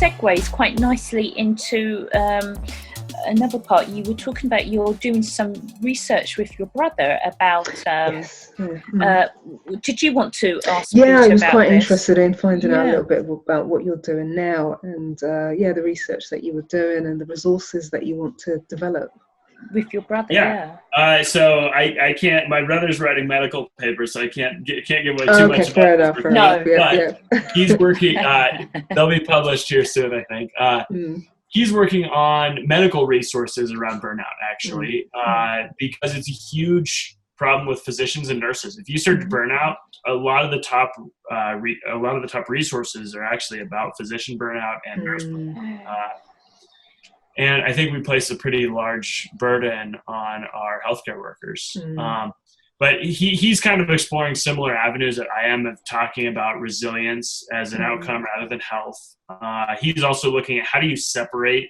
Segues quite nicely into another part. You were talking about you're doing some research with your brother about Yes. did you want to ask Yeah, Peter I was about quite this? interested in finding out a little bit about what you're doing now, and the research that you were doing and the resources that you want to develop with your brother. So I can't, my brother's writing medical papers, so I can't give away too much about fair enough. But he's working, they'll be published here soon, I think. He's working on medical resources around burnout, actually, because it's a huge problem with physicians and nurses. If you search burnout, a lot of the top resources are actually about physician burnout and nurse burnout. And I think we place a pretty large burden on our healthcare workers. But he's kind of exploring similar avenues that I am, of talking about resilience as an outcome rather than health. He's also looking at how do you separate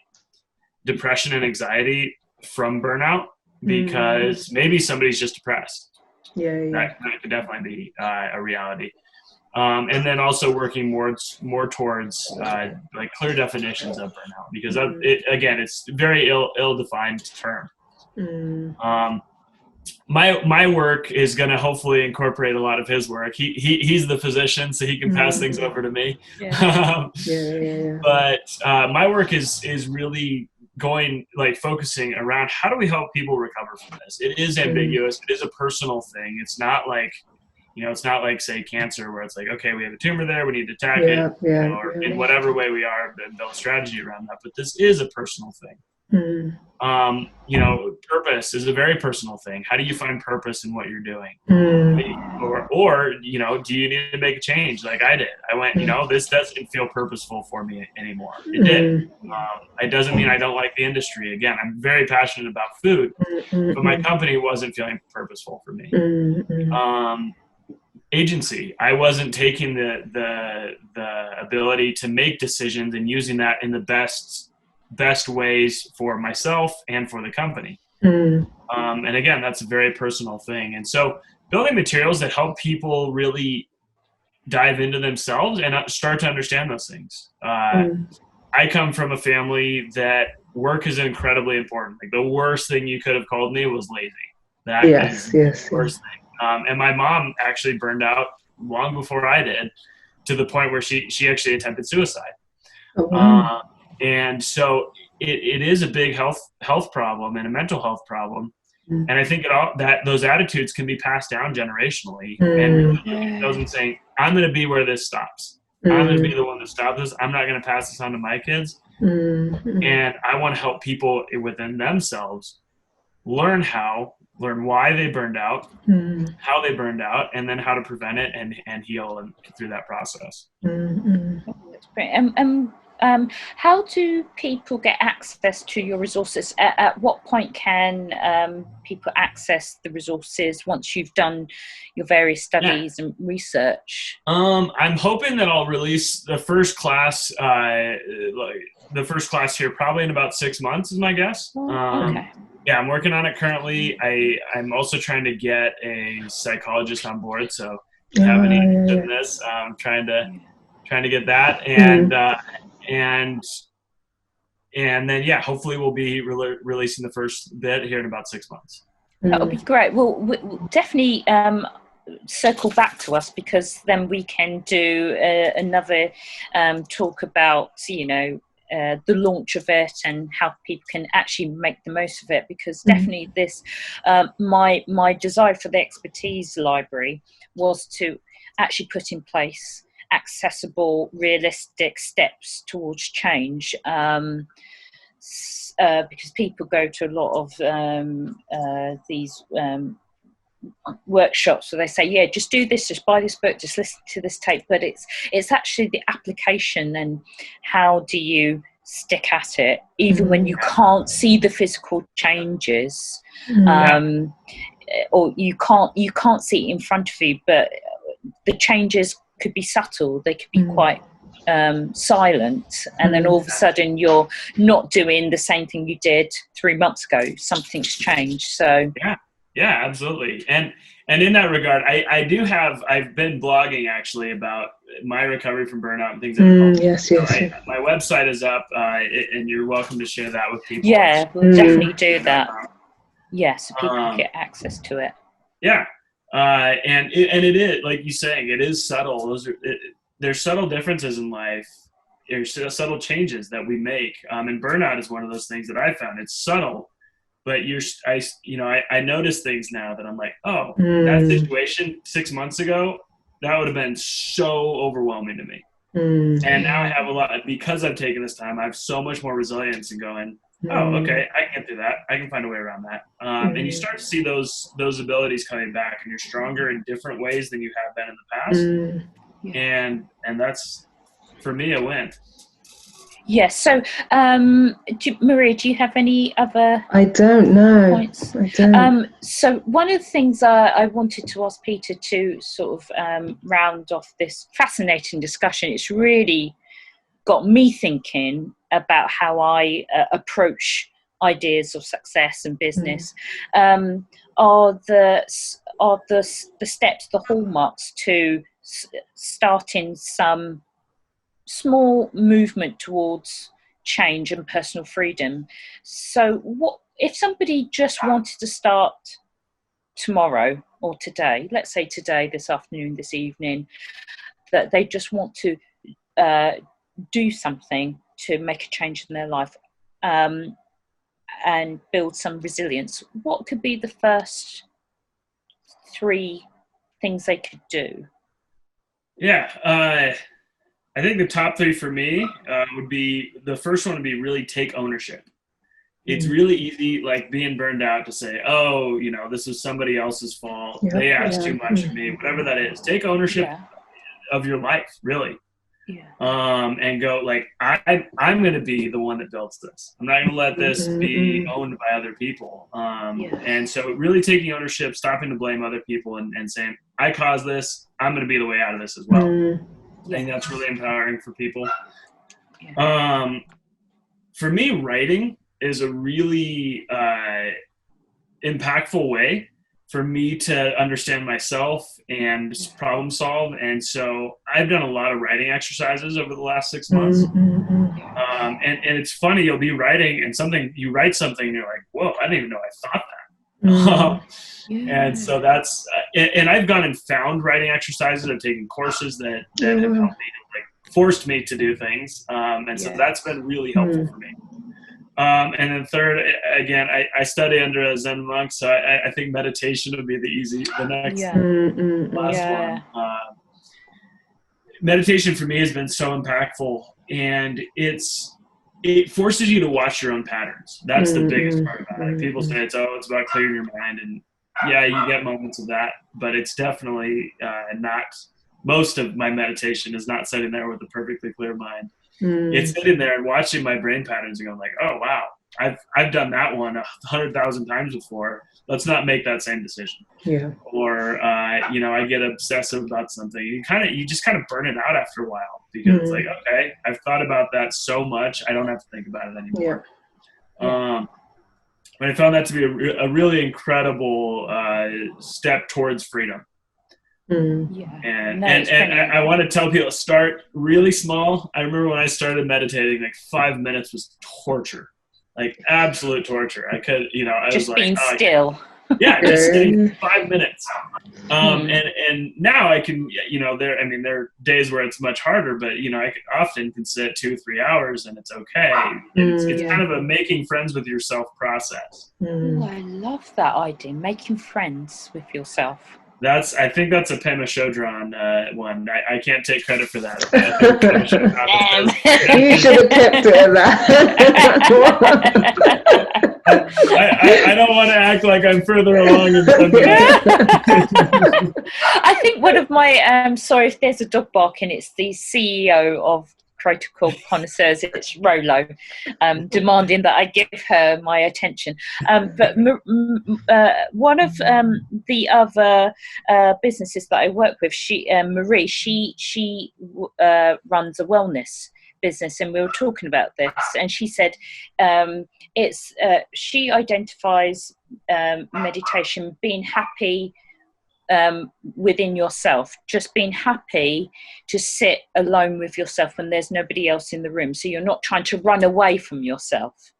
depression and anxiety from burnout, because maybe somebody's just depressed. That could definitely be a reality. And then also working more towards like clear definitions of burnout, because it's a very ill-defined term. My work is going to hopefully incorporate a lot of his work. He's the physician, so he can pass things over to me. But my work is really focusing around how do we help people recover from this. It is ambiguous. It is a personal thing. It's not like, it's not like, say, cancer, where it's like, okay, we have a tumor there, we need to attack it, or in whatever way we are, and build strategy around that. But this is a personal thing. Purpose is a very personal thing. How do you find purpose in what you're doing? Or do you need to make a change like I did? I went, this doesn't feel purposeful for me anymore. It did. It doesn't mean I don't like the industry. Again, I'm very passionate about food, but my company wasn't feeling purposeful for me. Agency, I wasn't taking the ability to make decisions and using that in the best ways for myself and for the company. And again, that's a very personal thing. And so building materials that help people really dive into themselves and start to understand those things. I come from a family that work is incredibly important. Like, the worst thing you could have called me was lazy. That is the worst thing. And my mom actually burned out long before I did, to the point where she actually attempted suicide. And so it is a big health problem and a mental health problem. And I think those attitudes can be passed down generationally, and really looking at those and saying, I'm going to be where this stops. I'm going to be the one that stops this. I'm not going to pass this on to my kids. And I want to help people within themselves learn why they burned out, how they burned out, and then how to prevent it and heal through that process. That's great. How do people get access to your resources? At what point can people access the resources once you've done your various studies and research? I'm hoping that I'll release the first class, here probably in about 6 months is my guess. Okay. Yeah, I'm working on it currently. I'm also trying to get a psychologist on board. So if you have any interest in this, I'm trying to get that. And then, hopefully we'll be releasing the first bit here in about 6 months. That would be great. We'll definitely circle back to us, because then we can do another talk about, the launch of it and how people can actually make the most of it. Because definitely this, my desire for the expertise library was to actually put in place accessible, realistic steps towards change. because people go to a lot of these workshops where they say, yeah, just do this, just buy this book, just listen to this tape, but it's actually the application and how do you stick at it even when you can't see the physical changes, or you can't see it in front of you, but the changes could be subtle, they could be quite silent, and then all of a sudden you're not doing the same thing you did 3 months ago, something's changed. So yeah, absolutely. And in that regard, I've been blogging actually about my recovery from burnout and things like that. Yes. My website is up, and you're welcome to share that with people. Yeah, we'll definitely do that. Yeah, so people get access to it. Yeah, and it is, like you saying, it is subtle. There's subtle differences in life. There's subtle changes that we make. And burnout is one of those things that I found. It's subtle. But I notice things now that I'm like, oh, that situation 6 months ago, that would have been so overwhelming to me. And now I have because I've taken this time, I have so much more resilience in going, oh, okay, I can get through that. I can find a way around that. And you start to see those abilities coming back, and you're stronger in different ways than you have been in the past. And that's, for me, a win. Yes. So, Maria, do you have any other? I don't know. Points? I don't. So one of the things I wanted to ask Peter to sort of round off this fascinating discussion, it's really got me thinking about how I approach ideas of success and business. Are the steps, the hallmarks to starting some small movement towards change and personal freedom. So what if somebody just wanted to start tomorrow or today, let's say today, this afternoon, this evening, that they just want to do something to make a change in their life and build some resilience, what could be the first 3 things they could do? I think the top 3 for me would be, the first one would be really take ownership. It's really easy, like being burned out, to say, oh, this is somebody else's fault. They asked too much of me, whatever that is. Take ownership of your life, really. And go like, I'm going to be the one that builds this. I'm not going to let this be owned by other people. And so really taking ownership, stopping to blame other people and saying, I caused this. I'm going to be the way out of this as well. I think that's really empowering for people. For me, writing is a really impactful way for me to understand myself and problem solve. And so I've done a lot of writing exercises over the last 6 months. And it's funny, you'll be writing and you write something and you're like, whoa, I didn't even know I thought that. And so that's, and I've gone and found writing exercises. I've taken courses that have helped me, like forced me to do things. And so that's been really helpful for me. And then third, again, I study under a Zen monk, so I think meditation would be the next last one. Meditation for me has been so impactful, and it forces you to watch your own patterns. That's the biggest part about it. People say it's about clearing your mind, and yeah, you get moments of that, but it's definitely not. Most of my meditation is not sitting there with a perfectly clear mind. It's sitting there and watching my brain patterns and going like, oh wow, I've done that one 100,000 times before. Let's not make that same decision. Or I get obsessive about something. You just kind of burn it out after a while, because it's like, okay, I've thought about that so much, I don't have to think about it anymore. But I found that to be a really incredible step towards freedom. And I want to tell people, start really small. I remember when I started meditating, like 5 minutes was torture, like absolute torture. I could, I just was being like, still. Just sitting 5 minutes. And now I can, there are days where it's much harder, but I often can sit 2-3 hours and it's okay. It's kind of a making friends with yourself process. I love that idea, making friends with yourself. I think that's a Pema Chodron one. I can't take credit for that. You should have kept it at that. I don't want to act like I'm further along in I think one of my sorry if there's a dog barking, it's the CEO of Protocol Connoisseurs, it's Rolo, demanding that I give her my attention. But one of the other businesses that I work with, Marie, she runs a wellness business, and we were talking about this, and she said she identifies meditation being happy within yourself, just being happy to sit alone with yourself when there's nobody else in the room, so you're not trying to run away from yourself.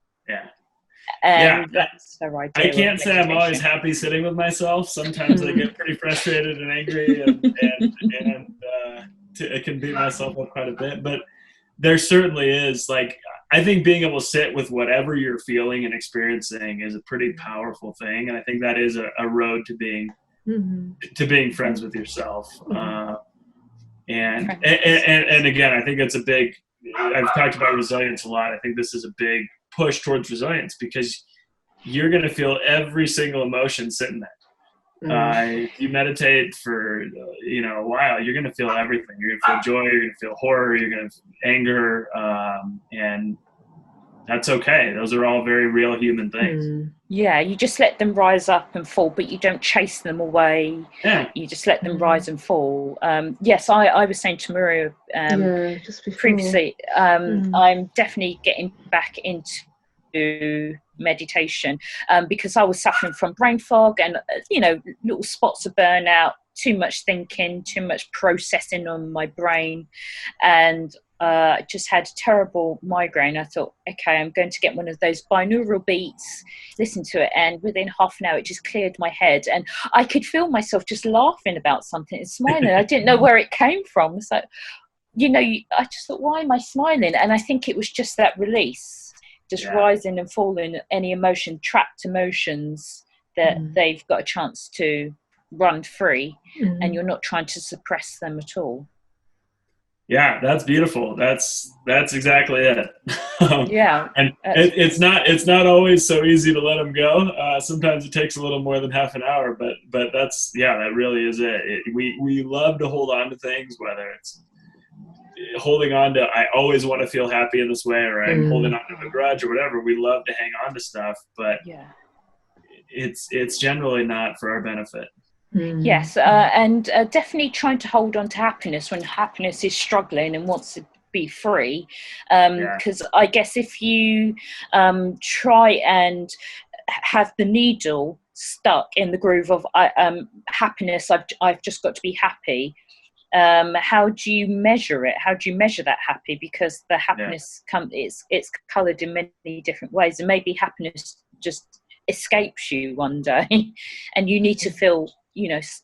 That's her idea. I can't say I'm always happy sitting with myself. Sometimes I get pretty frustrated and angry, and it can beat myself up quite a bit, but there certainly is, like, I think being able to sit with whatever you're feeling and experiencing is a pretty powerful thing, and I think that is a road to being friends with yourself. And again, I think it's I've talked about resilience a lot. I think this is a big push towards resilience, because you're going to feel every single emotion sitting there. If you meditate for a while, you're going to feel everything. You're going to feel joy, you're going to feel horror, you're going to feel anger, and that's okay. Those are all very real human things. Yeah, you just let them rise up and fall, but you don't chase them away. Yeah. You just let them rise and fall. Yes, I was saying to Maria previously, I'm definitely getting back into meditation because I was suffering from brain fog and little spots of burnout, too much thinking, too much processing on my brain, and just had a terrible migraine. I thought, okay, I'm going to get one of those binaural beats, listen to it, and within half an hour it just cleared my head, and I could feel myself just laughing about something and smiling. I didn't know where it came from. It's like, I just thought, why am I smiling? And I think it was just that release, just rising and falling, any emotion, trapped emotions that they've got a chance to run free, and you're not trying to suppress them at all. Yeah, that's beautiful. That's exactly it. And it's not always so easy to let them go. Sometimes it takes a little more than half an hour, but that really is it. We love to hold on to things, whether it's holding on to, I always want to feel happy in this way, or I'm holding on to a grudge or whatever. We love to hang on to stuff, but it's generally not for our benefit. Yes, and definitely trying to hold on to happiness when happiness is struggling and wants to be free. Because I guess if you try and have the needle stuck in the groove of happiness, I've just got to be happy. How do you measure it? How do you measure that happy? Because the happiness it's coloured in many different ways, and maybe happiness just escapes you one day, and you need to feel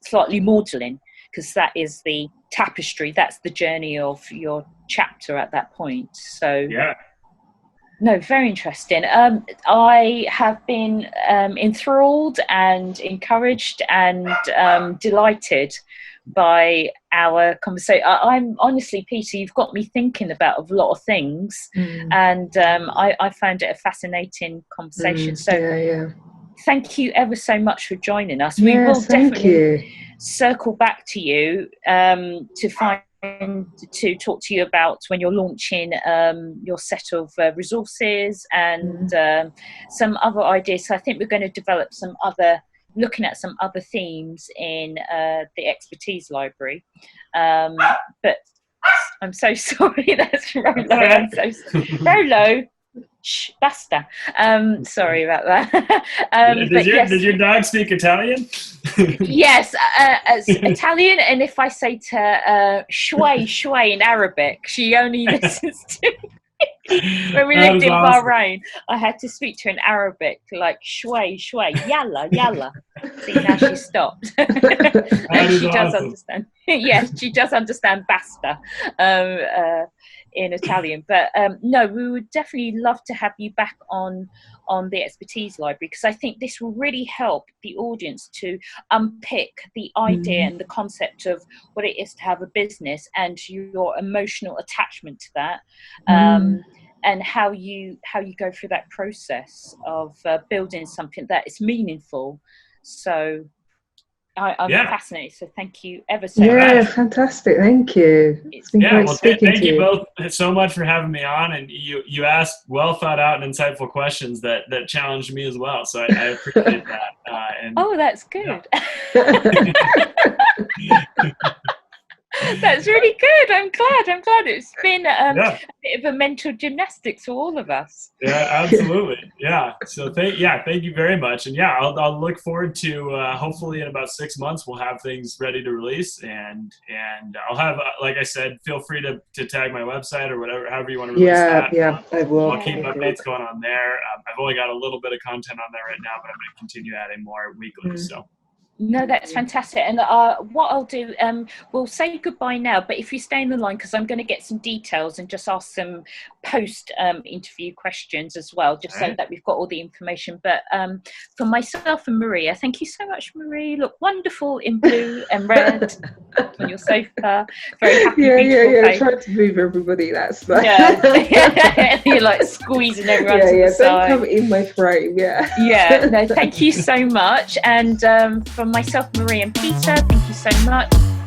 slightly maudlin, because that is the tapestry, that's the journey of your chapter at that point. So no, very interesting. I have been enthralled and encouraged and delighted by our conversation. I'm honestly, Peter, you've got me thinking about a lot of things, and I found it a fascinating conversation. Thank you ever so much for joining us. We will definitely circle back to you to talk to you about when you're launching your set of resources and some other ideas. So I think we're going to develop looking at some other themes in the expertise library. But I'm so sorry, that's Rolo. I'm so Rolo. Shh, basta. Sorry about that. Did your dog speak Italian? Yes, Italian, and if I say to her shway in Arabic, she only listens to me. When we lived in Bahrain, I had to speak to her in Arabic, like shway, yalla. See, now she stopped. And she does understand. Yes, she does understand basta. in Italian. But no, we would definitely love to have you back on the Expertise Library, because I think this will really help the audience to unpick the idea and the concept of what it is to have a business and your emotional attachment to that, and how you go through that process of building something that is meaningful. So I'm fascinated. So thank you ever so much. Yeah, fantastic. Thank you. It's been great speaking to you. Thank you both so much for having me on, and you asked well thought out and insightful questions that challenged me as well. So I appreciate that. Oh, that's good. That's really good. I'm glad. It's been a bit of a mental gymnastics for all of us. Yeah, absolutely. Yeah. So thank you very much. And I'll look forward to hopefully in about 6 months we'll have things ready to release, and I'll have like I said, feel free to tag my website or whatever, however you want to release that. Yeah, I will. I'll keep updates going on there. I've only got a little bit of content on there right now, but I'm going to continue adding more weekly. So. No, that's fantastic. And what I'll do, we'll say goodbye now, but if you stay in the line, because I'm going to get some details and just ask some post-interview questions as well, just so that we've got all the information. But for myself and Maria, thank you so much, Marie. Look wonderful in blue and red on your sofa. Very happy, beautiful face. Trying to move everybody. That's like... You're like squeezing everyone to the side. Don't come in my frame, no, thank you so much. And from myself, Marie and Peter, thank you so much.